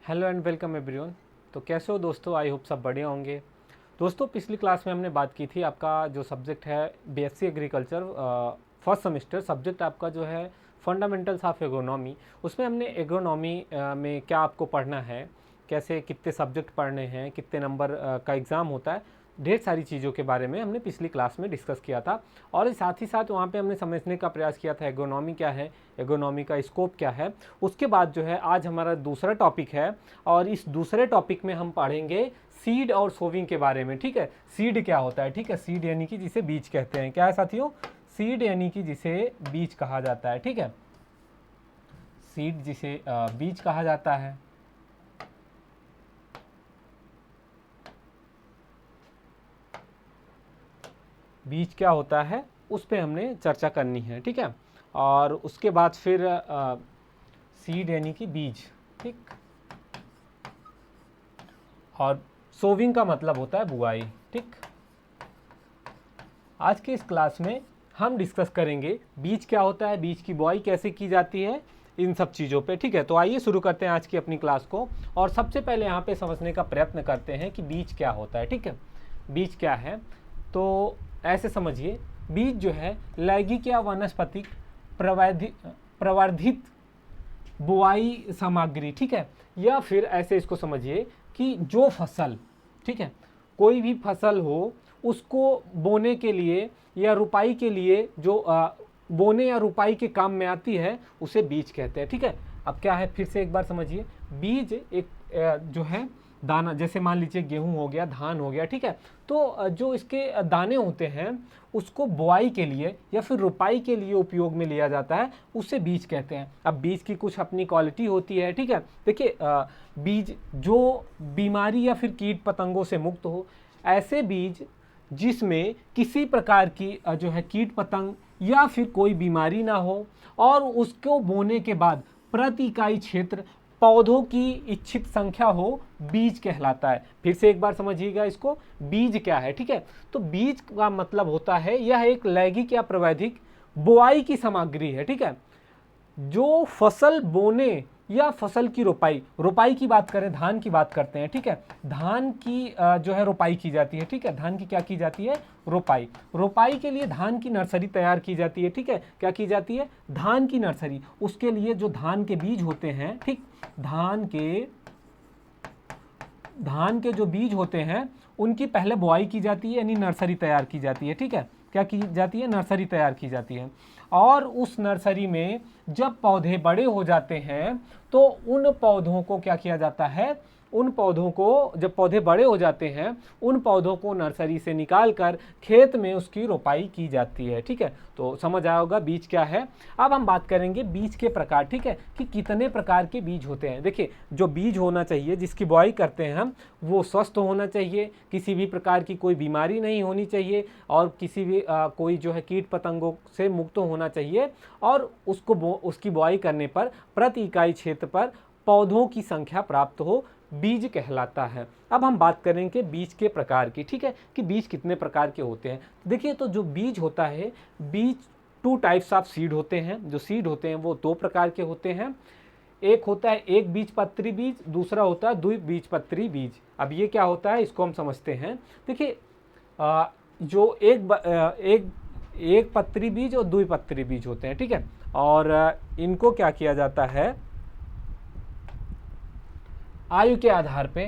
Hello and welcome everyone. तो कैसे हो दोस्तों? आई होप सब बढ़िया होंगे। दोस्तों, पिछली क्लास में हमने बात की थी, आपका जो सब्जेक्ट है BSc agriculture first semester, subject आपका जो है फंडामेंटल्स ऑफ एग्रोनॉमी। उसमें हमने एग्रोनॉमी में क्या आपको पढ़ना है, कैसे कितने सब्जेक्ट पढ़ने हैं, कितने नंबर का एग्ज़ाम होता है, ढेर सारी चीज़ों के बारे में हमने पिछली क्लास में डिस्कस किया था। और साथ ही साथ वहाँ पे हमने समझने का प्रयास किया था एग्रोनॉमी क्या है, एग्रोनॉमी का स्कोप क्या है। उसके बाद जो है आज हमारा दूसरा टॉपिक है, और इस दूसरे टॉपिक में हम पढ़ेंगे सीड और सोविंग के बारे में। ठीक है, सीड क्या होता है? ठीक है, सीड यानी कि जिसे बीज कहते हैं। क्या है साथियों? सीड यानी कि जिसे बीज कहा जाता है। ठीक है, सीड जिसे बीज कहा जाता है। बीज क्या होता है उस पे हमने चर्चा करनी है। ठीक है, और उसके बाद फिर सीड यानी कि बीज। ठीक, और सोविंग का मतलब होता है बुआई। ठीक, आज के इस क्लास में हम डिस्कस करेंगे बीज क्या होता है, बीज की बुआई कैसे की जाती है, इन सब चीज़ों पे। ठीक है, तो आइए शुरू करते हैं आज की अपनी क्लास को। और सबसे पहले यहाँ पे समझने का प्रयत्न करते हैं कि बीज क्या होता है। ठीक है, बीज क्या है? तो ऐसे समझिए, बीज जो है लैंगिक या वानस्पतिक प्रवर्धित बुआई सामग्री। ठीक है, या फिर ऐसे इसको समझिए कि जो फसल, ठीक है, कोई भी फसल हो उसको बोने के लिए या रुपाई के लिए जो बोने या रुपाई के काम में आती है उसे बीज कहते हैं। ठीक है, अब क्या है फिर से एक बार समझिए। बीज एक जो है दाना, जैसे मान लीजिए गेहूं हो गया, धान हो गया। ठीक है, तो जो इसके दाने होते हैं उसको बुआई के लिए या फिर रुपाई के लिए उपयोग में लिया जाता है, उसे बीज कहते हैं। अब बीज की कुछ अपनी क्वालिटी होती है। ठीक है, देखिए, बीज जो बीमारी या फिर कीट पतंगों से मुक्त हो, ऐसे बीज जिसमें किसी प्रकार की जो है कीट पतंग या फिर कोई बीमारी ना हो, और उसको बोने के बाद प्रति इकाई क्षेत्र पौधों की इच्छित संख्या हो, बीज कहलाता है। फिर से एक बार समझिएगा इसको, बीज क्या है। ठीक है, तो बीज का मतलब होता है यह एक लैंगिक या प्रावैधिक बुआई की सामग्री है। ठीक है, जो फसल बोने या फसल की रोपाई, रोपाई की बात करें, धान की बात करते हैं। ठीक है, धान की जो है रोपाई की जाती है। ठीक है, धान की क्या की जाती है? रोपाई। रोपाई के लिए धान की नर्सरी तैयार की जाती है। ठीक है, क्या की जाती है? धान की नर्सरी। उसके लिए जो धान के बीज होते हैं, ठीक, धान के जो बीज होते हैं उनकी पहले बुआई की जाती है, यानी नर्सरी तैयार की जाती है। ठीक है, क्या की जाती है? नर्सरी तैयार की जाती है। और उस नर्सरी में जब पौधे बड़े हो जाते हैं तो उन पौधों को क्या किया जाता है? उन पौधों को, जब पौधे बड़े हो जाते हैं, उन पौधों को नर्सरी से निकाल कर खेत में उसकी रोपाई की जाती है। ठीक है, तो समझ आया होगा बीज क्या है। अब हम बात करेंगे बीज के प्रकार। ठीक है, कि कितने प्रकार के बीज होते हैं। देखिए, जो बीज होना चाहिए, जिसकी बुआई करते हैं हम, वो स्वस्थ होना चाहिए, किसी भी प्रकार की कोई बीमारी नहीं होनी चाहिए, और किसी भी कोई जो है कीट पतंगों से मुक्त होना चाहिए, और उसकी बुआई करने पर प्रति इकाई क्षेत्र पर पौधों की संख्या प्राप्त हो, बीज कहलाता है। अब हम बात करेंगे बीज के प्रकार की। ठीक है, कि बीज कितने प्रकार के होते हैं। देखिए, तो जो बीज होता है, बीज टू टाइप्स ऑफ सीड होते हैं। जो सीड होते हैं वो दो प्रकार के होते हैं। एक होता है एक बीजपत्री बीज, दूसरा होता है द्विबीजपत्री बीज। अब ये क्या होता है इसको हम समझते हैं। देखिए, जो एक पत्री बीज और द्विपत्री बीज होते हैं। ठीक है, और इनको क्या किया जाता है? आयु के आधार पे,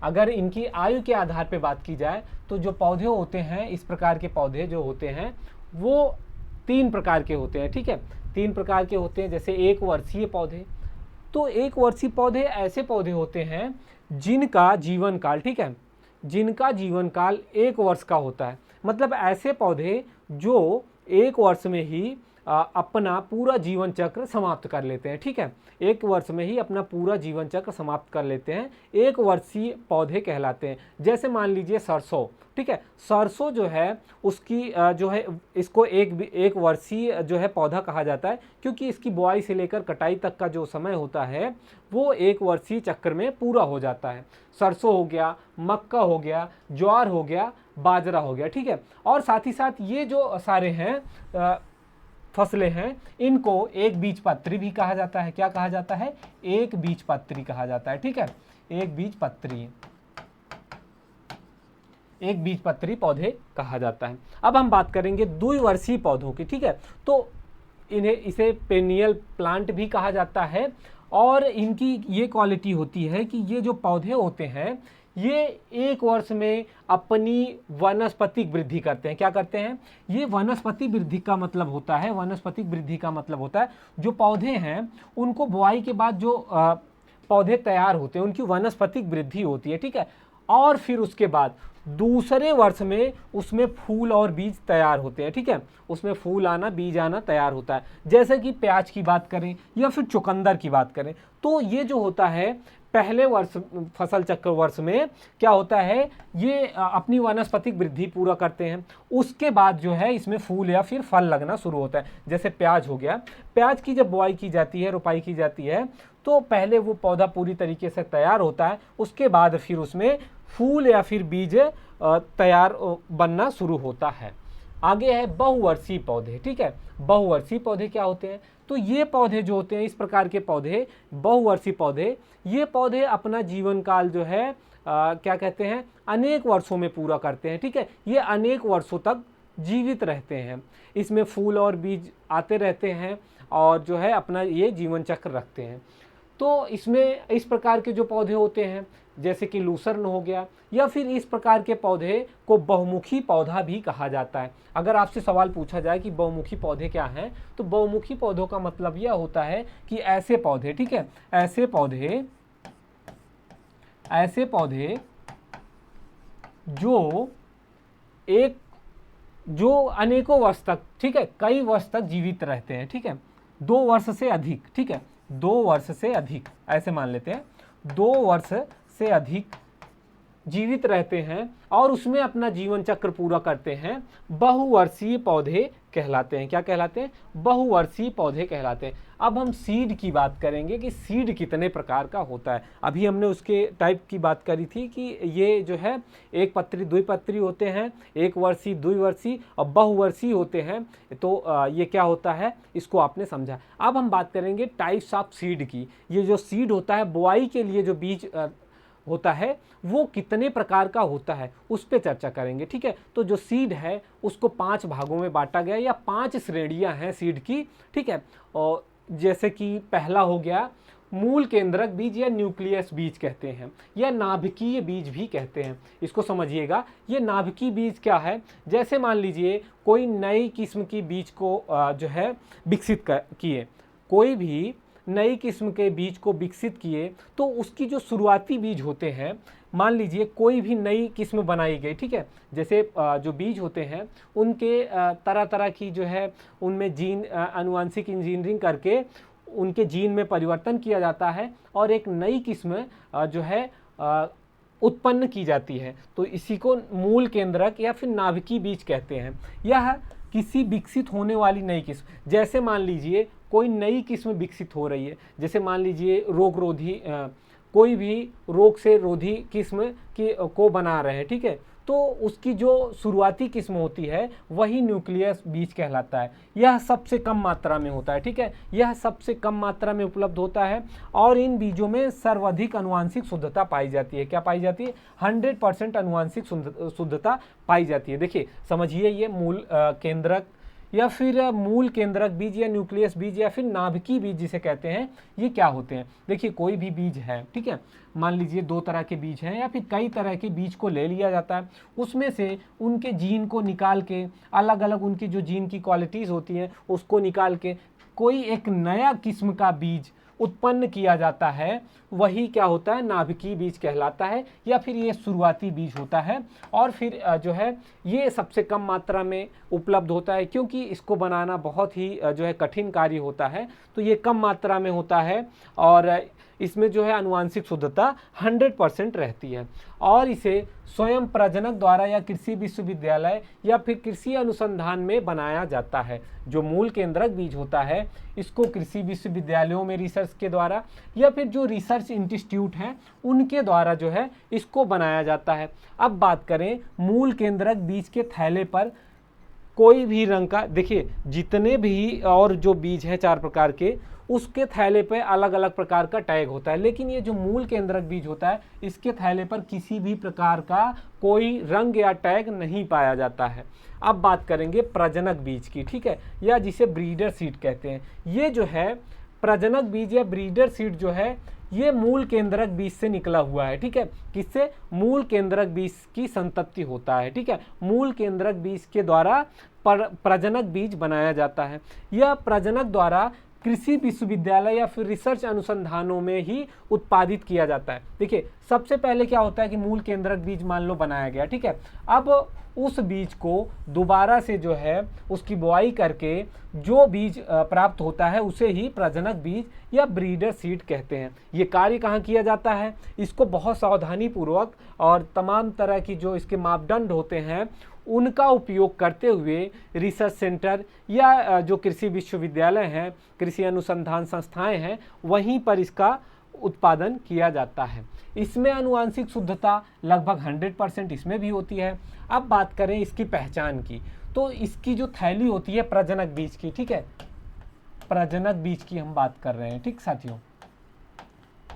अगर इनकी आयु के आधार पे बात की जाए तो जो पौधे होते हैं, इस प्रकार के पौधे जो होते हैं वो तीन प्रकार के होते हैं। ठीक है, तीन प्रकार के होते हैं। जैसे एक वर्षीय पौधे, तो एक वर्षीय पौधे ऐसे पौधे होते हैं जिनका जीवन काल, ठीक है, जिनका जीवन काल 1 वर्ष का होता है। मतलब ऐसे पौधे जो 1 वर्ष में ही अपना पूरा जीवन चक्र समाप्त कर लेते हैं। ठीक है, 1 वर्ष में ही अपना पूरा जीवन चक्र समाप्त कर लेते हैं, 1 वर्षीय पौधे कहलाते हैं। जैसे मान लीजिए सरसों। ठीक है, सरसों जो है उसकी जो है, इसको एक वर्षीय जो है पौधा कहा जाता है, क्योंकि इसकी बुआई से लेकर कटाई तक का जो समय होता है वो 1 वर्षीय चक्र में पूरा हो जाता है। सरसों हो गया, मक्का हो गया, ज्वार हो गया, बाजरा हो गया। ठीक है, और साथ ही साथ ये जो सारे हैं फसलें हैं इनको एक बीजपत्री भी कहा जाता है। क्या कहा जाता है? एक बीजपत्री कहा जाता है। ठीक है, एक बीजपत्री, एक बीजपत्री पौधे कहा जाता है। अब हम बात करेंगे द्विवर्षीय पौधों की। ठीक है, तो इसे पेनियल प्लांट भी कहा जाता है और इनकी ये क्वालिटी होती है कि ये जो पौधे होते हैं ये एक वर्ष में अपनी वानस्पतिक वृद्धि करते हैं। क्या करते हैं? ये वानस्पतिक वृद्धि का मतलब होता है, वानस्पतिक वृद्धि का मतलब होता है जो पौधे हैं उनको बुआई के बाद जो पौधे तैयार होते हैं उनकी वानस्पतिक वृद्धि होती है। ठीक है, और फिर उसके बाद दूसरे वर्ष में उसमें फूल और बीज तैयार होते हैं। ठीक है, उसमें फूल आना, बीज आना तैयार होता है। जैसे कि प्याज की बात करें या फिर चुकंदर की बात करें, तो ये जो होता है पहले वर्ष, फसल चक्र वर्ष में क्या होता है, ये अपनी वानस्पतिक वृद्धि पूरा करते हैं। उसके बाद जो है इसमें फूल या फिर फल लगना शुरू होता है। जैसे प्याज हो गया, प्याज की जब बुआई की जाती है, रोपाई की जाती है, तो पहले वो पौधा पूरी तरीके से तैयार होता है, उसके बाद फिर उसमें फूल या फिर बीज तैयार बनना शुरू होता है। आगे है बहुवर्षीय पौधे। ठीक है, बहुवर्षीय पौधे क्या होते हैं? तो ये पौधे जो होते हैं, इस प्रकार के पौधे, बहुवर्षीय पौधे, ये पौधे अपना जीवन काल जो है क्या कहते हैं, अनेक वर्षों में पूरा करते हैं। ठीक है, ये अनेक वर्षों तक जीवित रहते हैं, इसमें फूल और बीज आते रहते हैं और जो है अपना ये जीवन चक्र रखते हैं। तो इसमें इस प्रकार के जो पौधे होते हैं जैसे कि लूसर्न हो गया, या फिर इस प्रकार के पौधे को बहुमुखी पौधा भी कहा जाता है। अगर आपसे सवाल पूछा जाए कि बहुमुखी पौधे क्या हैं, तो बहुमुखी पौधों का मतलब यह होता है कि ऐसे पौधे, ठीक है, ऐसे पौधे जो अनेकों वर्ष तक, ठीक है, कई वर्ष तक जीवित रहते हैं। ठीक है, 2 वर्ष से अधिक, ठीक है, 2 वर्ष से अधिक, ऐसे मान लेते हैं, 2 वर्ष से अधिक जीवित रहते हैं और उसमें अपना जीवन चक्र पूरा करते हैं, बहुवर्षीय पौधे कहलाते हैं। क्या कहलाते हैं? बहुवर्षीय पौधे कहलाते हैं। अब हम सीड की बात करेंगे कि सीड कितने प्रकार का होता है। अभी हमने उसके टाइप की बात करी थी कि ये जो है एक पत्री, द्विपत्री होते हैं, एक वर्षीय, द्विवर्षीय और बहुवर्षीय होते हैं। तो ये क्या होता है इसको आपने समझा। अब हम बात करेंगे टाइप्स ऑफ सीड की। ये जो सीड होता है, बुआई के लिए जो बीज होता है वो कितने प्रकार का होता है उस पर चर्चा करेंगे। ठीक है, तो जो सीड है उसको 5 भागों में बांटा गया, या 5 श्रेणियां हैं सीड की। ठीक है, और जैसे कि पहला हो गया मूल केंद्रक बीज या न्यूक्लियस बीज कहते हैं, या नाभिकीय बीज भी कहते हैं। इसको समझिएगा, ये नाभिकीय बीज क्या है? जैसे मान लीजिए कोई नई किस्म की बीज को जो है विकसित किए, कोई भी नई किस्म के बीज को विकसित किए, तो उसकी जो शुरुआती बीज होते हैं, मान लीजिए कोई भी नई किस्म बनाई गई, ठीक है, जैसे जो बीज होते हैं उनके तरह तरह की जो है उनमें जीन, आनुवांशिक इंजीनियरिंग करके उनके जीन में परिवर्तन किया जाता है और एक नई किस्म जो है उत्पन्न की जाती है। तो इसी को मूल केंद्रक या फिर नाभिकीय बीज कहते हैं। यह किसी विकसित होने वाली नई किस्म, जैसे मान लीजिए कोई नई किस्म विकसित हो रही है, जैसे मान लीजिए रोग रोधी, कोई भी रोग से रोधी किस्म को बना रहे हैं, ठीक है, तो उसकी जो शुरुआती किस्म होती है वही न्यूक्लियस बीज कहलाता है। यह सबसे कम मात्रा में होता है, ठीक है, यह सबसे कम मात्रा में उपलब्ध होता है और इन बीजों में सर्वाधिक आनुवांशिक शुद्धता पाई जाती है। क्या पाई जाती है? 100% आनुवांशिक शुद्धता पाई जाती है। देखिए समझिए, ये मूल केंद्रक या फिर मूल केंद्रक बीज या न्यूक्लियस बीज या फिर नाभिकीय बीज जिसे कहते हैं, ये क्या होते हैं? देखिए कोई भी बीज है, ठीक है, मान लीजिए 2 तरह के बीज हैं या फिर कई तरह के बीज को ले लिया जाता है, उसमें से उनके जीन को निकाल के, अलग अलग उनकी जो जीन की क्वालिटीज़ होती हैं उसको निकाल के कोई एक नया किस्म का बीज उत्पन्न किया जाता है, वही क्या होता है? नाभिकीय बीज कहलाता है, या फिर ये शुरुआती बीज होता है। और फिर जो है ये सबसे कम मात्रा में उपलब्ध होता है, क्योंकि इसको बनाना बहुत ही जो है कठिन कार्य होता है, तो ये कम मात्रा में होता है और इसमें जो है आनुवांशिक शुद्धता 100% रहती है और इसे स्वयं प्रजनक द्वारा या कृषि विश्वविद्यालय या फिर कृषि अनुसंधान में बनाया जाता है। जो मूल केंद्रक बीज होता है इसको कृषि विश्वविद्यालयों में रिसर्च के द्वारा या फिर जो रिसर्च इंस्टीट्यूट हैं उनके द्वारा जो है इसको बनाया जाता है। अब बात करें मूल केंद्रक बीज के थैले पर कोई भी रंग का, देखिए जितने भी और जो बीज हैं 4 प्रकार के, उसके थैले पे अलग अलग प्रकार का टैग होता है, लेकिन ये जो मूल केंद्रक बीज होता है इसके थैले पर किसी भी प्रकार का कोई रंग या टैग नहीं पाया जाता है। अब बात करेंगे प्रजनक बीज की, ठीक है, या जिसे ब्रीडर सीड कहते हैं। ये जो है प्रजनक बीज या ब्रीडर सीड जो है ये मूल केंद्रक बीज से निकला हुआ है, ठीक है। किससे? मूल केंद्रक बीज की संतति होता है, ठीक है। मूल केंद्रक बीज के द्वारा प्रजनक बीज बनाया जाता है। यह प्रजनक द्वारा कृषि विश्वविद्यालय या फिर रिसर्च अनुसंधानों में ही उत्पादित किया जाता है। देखिए सबसे पहले क्या होता है कि मूल केंद्रक बीज मान लो बनाया गया, ठीक है। अब उस बीज को दोबारा से जो है उसकी बुआई करके जो बीज प्राप्त होता है उसे ही प्रजनक बीज या ब्रीडर सीड कहते हैं। ये कार्य कहाँ किया जाता है? इसको बहुत सावधानी पूर्वक और तमाम तरह की जो इसके मापदंड होते हैं उनका उपयोग करते हुए रिसर्च सेंटर या जो कृषि विश्वविद्यालय हैं, कृषि अनुसंधान संस्थाएं हैं, वहीं पर इसका उत्पादन किया जाता है। इसमें आनुवांशिक शुद्धता लगभग 100% इसमें भी होती है। अब बात करें इसकी पहचान की, तो इसकी जो थैली होती है प्रजनक बीज की, ठीक है, प्रजनक बीज की हम बात कर रहे हैं, ठीक साथियों।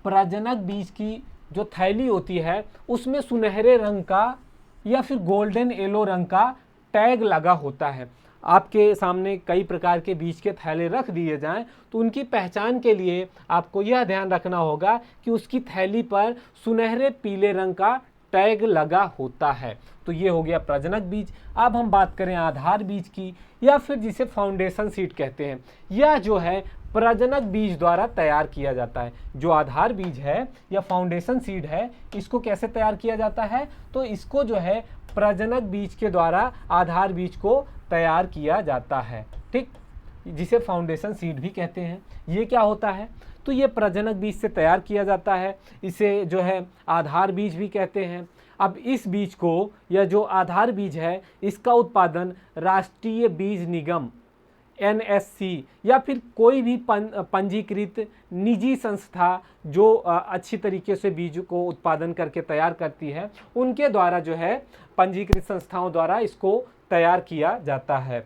प्रजनक बीज की जो थैली होती है उसमें सुनहरे रंग का या फिर गोल्डन येलो रंग का टैग लगा होता है। आपके सामने कई प्रकार के बीज के थैले रख दिए जाएं तो उनकी पहचान के लिए आपको यह ध्यान रखना होगा कि उसकी थैली पर सुनहरे पीले रंग का टैग लगा होता है। तो ये हो गया प्रजनक बीज। अब हम बात करें आधार बीज की या फिर जिसे फाउंडेशन सीड कहते हैं। यह जो है प्रजनक बीज द्वारा तैयार किया जाता है। जो आधार बीज है या फाउंडेशन सीड है इसको कैसे तैयार किया जाता है? तो इसको जो है प्रजनक बीज के द्वारा आधार बीज को तैयार किया जाता है, ठीक, जिसे फाउंडेशन सीड भी कहते हैं। ये क्या होता है? तो ये प्रजनक बीज से तैयार किया जाता है, इसे जो है आधार बीज भी कहते हैं। अब इस बीज को या जो आधार बीज है इसका उत्पादन राष्ट्रीय बीज निगम NSC या फिर कोई भी पंजीकृत निजी संस्था जो अच्छी तरीके से बीज को उत्पादन करके तैयार करती है उनके द्वारा जो है पंजीकृत संस्थाओं द्वारा इसको तैयार किया जाता है।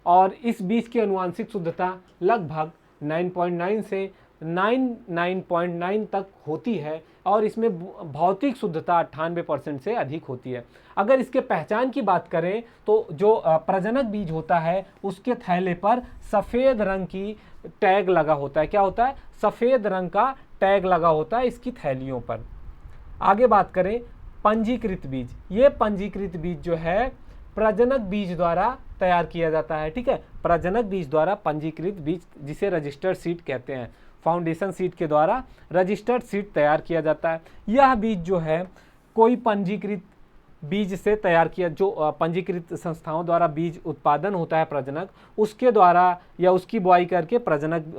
और इस बीज की आनुवांशिक शुद्धता लगभग 9.9 से 99.9 तक होती है और इसमें भौतिक शुद्धता 98% से अधिक होती है। अगर इसके पहचान की बात करें तो जो प्रजनक बीज होता है उसके थैले पर सफ़ेद रंग की टैग लगा होता है। क्या होता है? सफ़ेद रंग का टैग लगा होता है इसकी थैलियों पर। आगे बात करें पंजीकृत बीज। ये पंजीकृत बीज जो है प्रजनक बीज द्वारा तैयार किया जाता है, ठीक है। प्रजनक बीज द्वारा पंजीकृत बीज जिसे रजिस्टर्ड सीड कहते हैं, फाउंडेशन सीड के द्वारा रजिस्टर्ड सीड तैयार किया जाता है। यह बीज जो है कोई पंजीकृत बीज से तैयार किया, जो पंजीकृत संस्थाओं द्वारा बीज उत्पादन होता है प्रजनक, उसके द्वारा या उसकी बुआई करके प्रजनक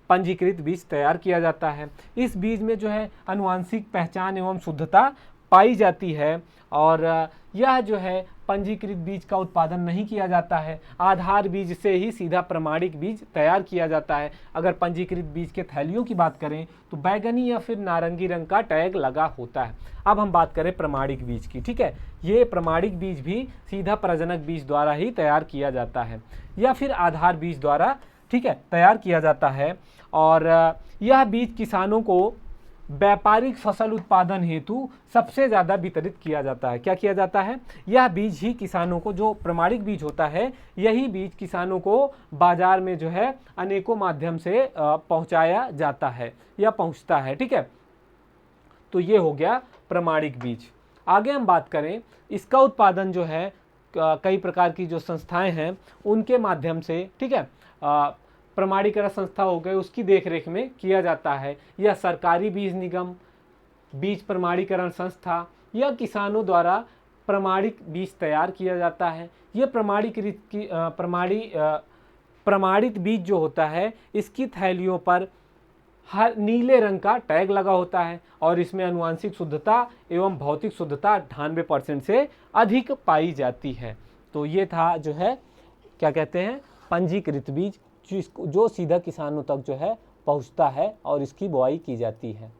पंजीकृत बीज तैयार किया जाता है। इस बीज में जो है आनुवांशिक पहचान एवं शुद्धता पाई जाती है और यह जो है पंजीकृत बीज का उत्पादन नहीं किया जाता है। आधार बीज से ही सीधा प्रमाणिक बीज तैयार किया जाता है। अगर पंजीकृत बीज के थैलियों की बात करें तो बैगनी या फिर नारंगी रंग का टैग लगा होता है। अब हम बात करें प्रमाणिक बीज की, ठीक है। ये प्रमाणिक बीज भी सीधा प्रजनक बीज द्वारा ही तैयार किया जाता है या फिर आधार बीज द्वारा, ठीक है, तैयार किया जाता है। और यह बीज किसानों को व्यापारिक फसल उत्पादन हेतु सबसे ज़्यादा वितरित किया जाता है। क्या किया जाता है? यह बीज ही किसानों को, जो प्रमाणिक बीज होता है यही बीज किसानों को बाजार में जो है अनेकों माध्यम से पहुंचाया जाता है या पहुंचता है, ठीक है। तो ये हो गया प्रमाणिक बीज। आगे हम बात करें इसका उत्पादन जो है कई प्रकार की जो संस्थाएं हैं उनके माध्यम से, ठीक है, प्रमाणीकरण संस्था हो गए उसकी देखरेख में किया जाता है। यह सरकारी बीज निगम, बीज प्रमाणीकरण संस्था या किसानों द्वारा प्रमाणित बीज तैयार किया जाता है। यह प्रमाणित बीज जो होता है इसकी थैलियों पर हर नीले रंग का टैग लगा होता है और इसमें आनुवांशिक शुद्धता एवं भौतिक शुद्धता 98% से अधिक पाई जाती है। तो ये था जो है क्या कहते हैं पंजीकृत बीज, जो सीधा किसानों तक जो है पहुंचता है और इसकी बुआई की जाती है।